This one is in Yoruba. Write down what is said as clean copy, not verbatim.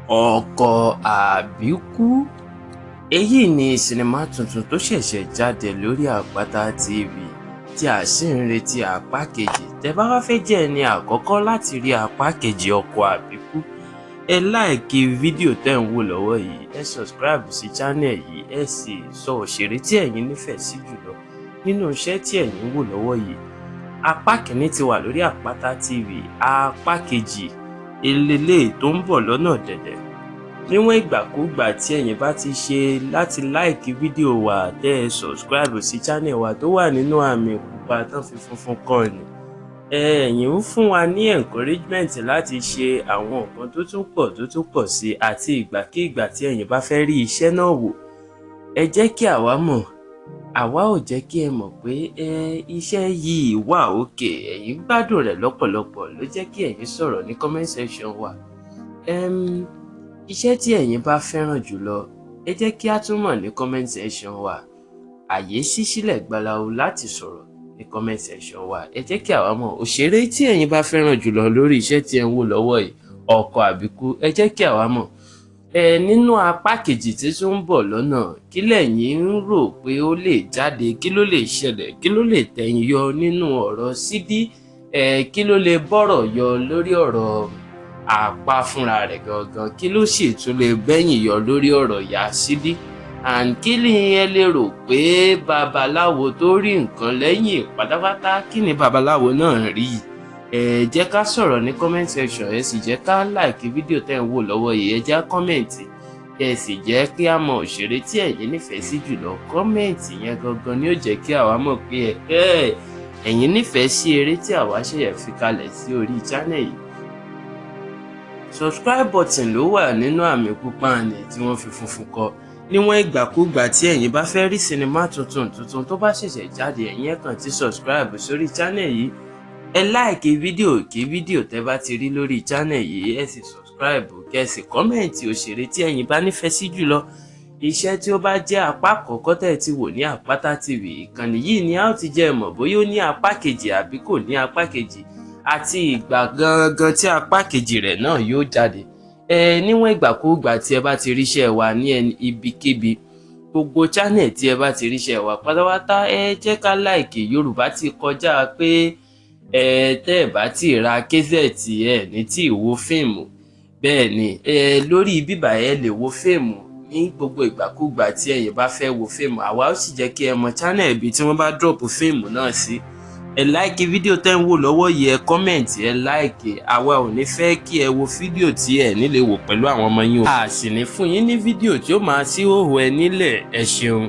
Ọkọ Àbíkú. Èyí ni sinimá tuntun tó ṣẹ̀ṣẹ̀ jáde lórí Àpáta TV tí a sì ń retí apá kejì. Tẹ́ bá wá fẹ́ jẹ́ ẹni àkọ́kọ́ láti rí apá kejì Ọkọ Àbíkú, ẹ láìkí fídíò tẹ́ ń wò lọ́wọ́ yìí, ẹ subscribe sí channel yìí, ẹ sì sọ òṣèré tí ẹ̀yin nífẹ̀ẹ́ sí jùlọ nínú iṣẹ́ tí ẹ̀yin ń wò lọ́wọ́ yìí. Apá kìíní ti wà lórí Àpáta TV, apá kejì eléyìí tó ń bọ̀ lọ́nà dẹ̀dẹ̀. Níwọ̀n ìgbàkúgbà tí ẹ̀yin bá ti ṣe láti láìkí fídíò wa, tẹ́ ẹ subscribe sí channel wa tó wà nínú àmì pupa tán fi funfun kọ́ ni, ẹ̀yin ń fún wa ní encouragement láti ṣe àwọn nǹkan tó tún pọ̀ sí, àti ìgbàkígbà tí ẹ̀yin bá fẹ́ rí iṣẹ́ náà wò, ẹ jẹ́ kí àwa mọ̀. Àwa ò jẹ́ kí ẹ mọ̀ pé iṣẹ́ yìí wà òkè, ẹ̀yin gbádùn rẹ̀ lọ́pọ̀lọpọ̀ ló jẹ́ kí ẹ̀yin sọ̀rọ̀ ní comment section wa. Iṣẹ́ tí ẹ̀yin bá fẹ́ràn jùlọ, ẹ jẹ́ kí á tún mọ̀ ní comment section wa. Àyè ṣí sílẹ̀ gbalawu láti sọ̀rọ̀ ní comment section wa. Ẹ jẹ́ kí àwa mọ̀ òṣèré tí ẹ̀yin bá fẹ́ràn jùlọ lórí iṣẹ́ tí ẹ ń wò lọ́wọ́ yìí, Ọkọ Àbíkú, ẹ jẹ́ kí àwa mọ̀. Nínú apá kejì tí tún ń bọ̀ lọ́nà, kí lẹ̀yin ń rò pé ó lè jáde, kí ló lè ṣẹlẹ̀, kí ló lè tẹ̀yìn yọ nínú ọ̀rọ̀ Sídí, kí ló lè bọ́rọ̀ yọ lórí ọ̀rọ̀ Àpá fúnra rẹ̀ gangan, kí ló sì tún lè bẹ́yìn yọ lórí ọ̀rọ̀ ìyá Sídí, and kí ni ẹ lè rò pé babaláwo tó rí nǹkan lẹ́yìn pátápátá, kí ni babaláwo náà rí? Jẹ́ ká sọ̀rọ̀ ní comment section, ẹ sì jẹ́ ká like fídíò tẹ́ ń wò lọ́wọ́ yìí, ẹ jẹ́ kọ́mẹ̀ntì, ẹ sì jẹ́ kí a mọ òṣèré tí ẹ̀yin nífẹ̀ẹ́ sí jùlọ. Kọ́mẹ̀ntì yẹn gangan ni ó jẹ́ kí àwa mọ̀ pé ẹ̀yin nífẹ̀ẹ́ sí eré tí àwa ṣẹ̀yẹ̀ fi kalẹ̀ sí orí channel yìí. Subscribe button ló wà nínú àmì pupa ni tí wọ́n fi funfun kọ. Níwọ̀n ìgbàkúgbà tí ẹ̀yin bá fẹ́ rí sinimá tuntun tó bá ṣẹ̀ṣẹ̀ jáde, ẹ̀yin ẹ kàn ti subscribe sórí channel yìí. Ẹ láìkí fídíò kí fídíò tẹ́ bá ti rí lórí channel yìí, ẹ sì subscribe, kẹ́ sì kọ́mẹ̀ntì òṣèré tí ẹ̀yin bá nífẹ̀ẹ́ sí jùlọ. Iṣẹ́ tí ó bá jẹ́ apá àkọ́kọ́ tẹ́ ti wò ní Àpáta TV, ìkànnì yìí ni a ó ti jẹ́ mọ̀ bóyá ó ní apá kejì àbí kò ní apá kejì, àti ìgbà gangan tí apá kejì rẹ̀ náà yóò jáde. Níwọ̀n ìgbàkúgbà tí ẹ bá ti ríṣẹ́ wa ní ibikíbi, gbogbo channel tí ẹ bá ti ríṣẹ́ wa pátápátá, ẹ jẹ́ ká láìkì. Yorùbá ti kọjá pé tẹ́ ẹ bá ti ra késẹ̀tì ẹ ní tí wo fíìmù. Bẹ́ẹ̀ ni lórí bíbà ẹ lè wo fíìmù ní gbogbo ìgbàkúgbà tí ẹ̀yin bá fẹ́ wo fíìmù. Àwa ó sì jẹ́ kí ẹ mọ channel ibi tí wọ́n bá drop fíìmù náà sí. Ẹ láìkí fídíò tẹ́ ń wò lọ́wọ́ yìí, ẹ kọ́mẹ̀ntì, ẹ láìkí. Àwa ò ní fẹ́ kí ẹ wo fídíò tí ẹ nílé wò pẹ̀lú àwọn ọmọ yín o. A sì ní fún yín ní fídíò tí ó máa sí hòhò ẹ nílẹ̀. Ẹ ṣeun.